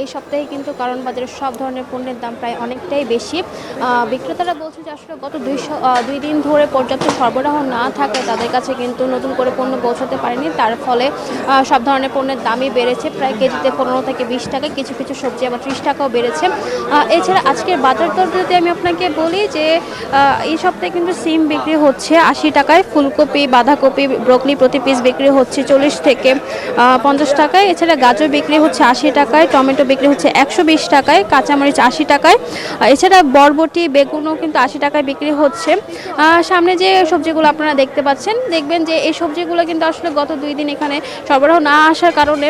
এই সপ্তাহে কিন্তু কারণ বাজারে সব ধরনের পণ্যের দাম প্রায় অনেকটাই বেশি। বিক্রেতারা বলছে যে আসলে গত 2 দিন ধরে পর্যাপ্ত সরবরাহ না থাকায় তাদের কাছে কিন্তু নতুন করে পণ্য পৌঁছাতে পারেনি। তার ফলে সব ধরনের পণ্যের দামই বেড়েছে, প্রায় কেজিতে 15 থেকে 20 টাকা, কিছু কিছু সবজি আবার 30 টাকাও বেড়েছে। এছাড়া আজকের বাজার দর যদি আমি আপনাকে বলি যে এই সপ্তাহে কিন্তু সিম বিক্রি হচ্ছে 80 টাকায়, ফুলকপি, বাঁধাকপি, ব্রোকলি প্রতি পিস বিক্রি হচ্ছে 40 থেকে 50 টাকায়। এছাড়া গাজর বিক্রি হচ্ছে 80 টাকায়, টমেটো বিক্রি হচ্ছে 120 টাকায়, কাঁচামরিচ 80 টাকায়। এছাড়া বরবটি, বেগুনও কিন্তু 80 টাকায় বিক্রি হচ্ছে। সামনে যে সবজিগুলো আপনারা দেখতে পাচ্ছেন, দেখবেন যে এই সবজিগুলো কিন্তু আসলে গত 2 দিন এখানে সরবরাহ না আসার কারণে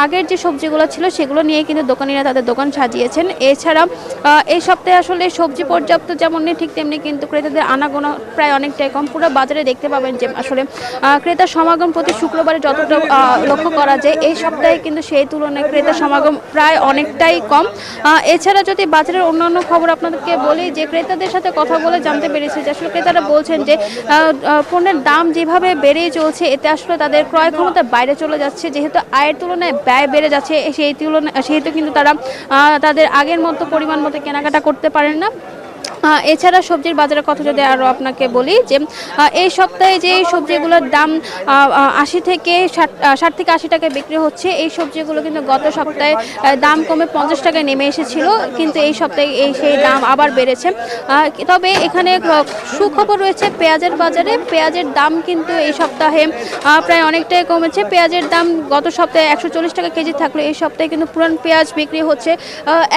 আগের যে সবজিগুলো ছিল সেগুলো নিয়ে কিন্তু দোকানিরা তাদের দোকান সাজিয়েছেন। এছাড়া এই সপ্তাহে আসলে সবজি পর্যাপ্ত যেমন নেই, ঠিক তেমনি কিন্তু ক্রেতাদের আনাগোনা প্রায় অনেকটাই কম। পুরো বাজারে দেখতে পাবেন যে আসলে ক্রেতার সমাগম প্রতি শুক্রবারে যতটা লক্ষ্য করা যায়, এই সপ্তাহে কিন্তু সেই তুলনায় ক্রেতার সমাগম প্রায় অনেকটাই কম। এছাড়া যদি বাজারের অন্যান্য খবর আপনাদেরকে বলি, যে ক্রেতাদের সাথে কথা বলে জানতে পেরেছি যে আসলে ক্রেতারা বলছেন যে পণ্যের দাম যেভাবে বেড়েই চলছে, এতে আসলে তাদের ক্রয় ক্ষমতার বাইরে চলে যাচ্ছে। যেহেতু আয়ের তুলনায় ব্যয় বেড়ে যাচ্ছে, সেহেতু কিন্তু তারা তাদের আগের মতো পরিমাণ মতো কেনাকাটা করতে পারেন না। এছাড়া সবজির বাজারের কথা যদি আরও আপনাকে বলি, যে এই সপ্তাহে যে সবজিগুলোর দাম 60 থেকে 80 টাকায় বিক্রি হচ্ছে, এই সবজিগুলো কিন্তু গত সপ্তাহে দাম কমে 50 টাকায় নেমে এসেছিল, কিন্তু এই সপ্তাহে সেই দাম আবার বেড়েছে। তবে এখানে সুখবর রয়েছে পেঁয়াজের বাজারে। পেঁয়াজের দাম কিন্তু এই সপ্তাহে প্রায় অনেকটাই কমেছে। পেঁয়াজের দাম গত সপ্তাহে 140 টাকা কেজি থাকলে এই সপ্তাহে কিন্তু পুরান পেঁয়াজ বিক্রি হচ্ছে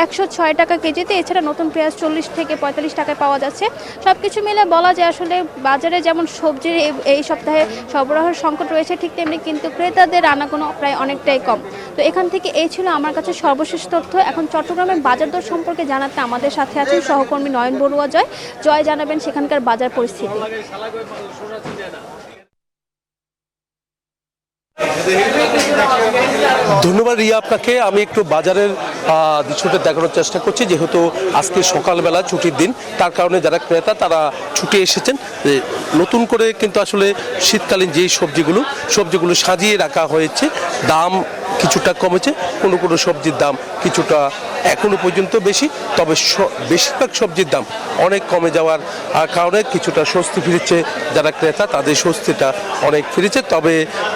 106 টাকা কেজিতে। এছাড়া নতুন পেঁয়াজ 40 থেকে 45 টাকায় পাওয়া যাচ্ছে। সবকিছু মিলে বলা যায় আসলে বাজারে যেমন সবজির এই সপ্তাহে সরবরাহের সংকট রয়েছে, ঠিক তেমনি কিন্তু ক্রেতাদের আনাগোনা প্রায় অনেকটাই কম। তো এখান থেকে এই ছিল আমার কাছে সর্বশেষ তথ্য। এখন চট্টগ্রামের বাজার দর সম্পর্কে জানাতে আমাদের সাথে আছেন সহকর্মী নয়ন বড়ুয়া জয়। জয়, জানাবেন সেখানকার বাজার পরিস্থিতি। ধন্যবাদ রিয়া আপনাকে। আমি একটু বাজারের দৃশ্যটা দেখানোর চেষ্টা করছি, যেহেতু আজকে সকালবেলা ছুটির দিন, তার কারণে যারা ক্রেতা তারা ছুটে এসেছেন। নতুন করে কিন্তু আসলে শীতকালীন যেই সবজিগুলো সাজিয়ে রাখা হয়েছে, দাম কিছুটা কমেছে, কোনো সবজির দাম কিছুটা এখনো পর্যন্ত বেশি, তবে বেশিরভাগ সবজির দাম অনেক কমে যাওয়ার কারণে কিছুটা স্বস্তি ফিরেছে যারা ক্রেতা, তাদের স্বস্তিটা অনেক ফিরেছে। তবে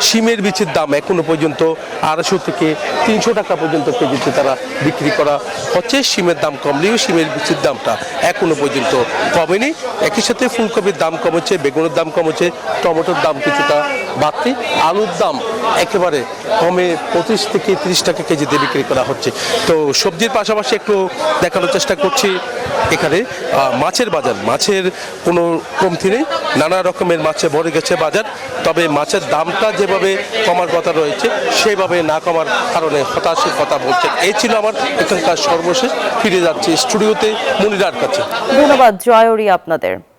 শিমের বীজের দাম এখনো পর্যন্ত 250 থেকে 300 টাকা পর্যন্ত কেজিতে তারা বিক্রি করা হচ্ছে। শিমের দাম কমলেও শিমের বীজের দামটা এখনো পর্যন্ত কমেনি। একই সাথে ফুলকপির দাম কমেছে, বেগুনের দাম কমেছে, টমেটোর দাম কিছুটা বাড়তি, আলুর দাম একেবারে কমে 25 থেকে 30 টাকা কেজিতে বিক্রি করা হচ্ছে। তো সবজির পাশাপাশি একটু দেখানোর চেষ্টা করছি এখানে মাছের বাজার। মাছের কোনো কমতি নেই, নানা রকমের মাছে ভরে গেছে বাজার। তবে মাছের দামটা যেভাবে কমার কথা রয়েছে সেভাবে না কমার কারণে হতাশের কথা বলছেন। এই ছিল আমার এখানকার সর্বশেষ। ফিরে যাচ্ছি স্টুডিওতে মুনিরার কাছে। ধন্যবাদ জয়রি আপনাদের।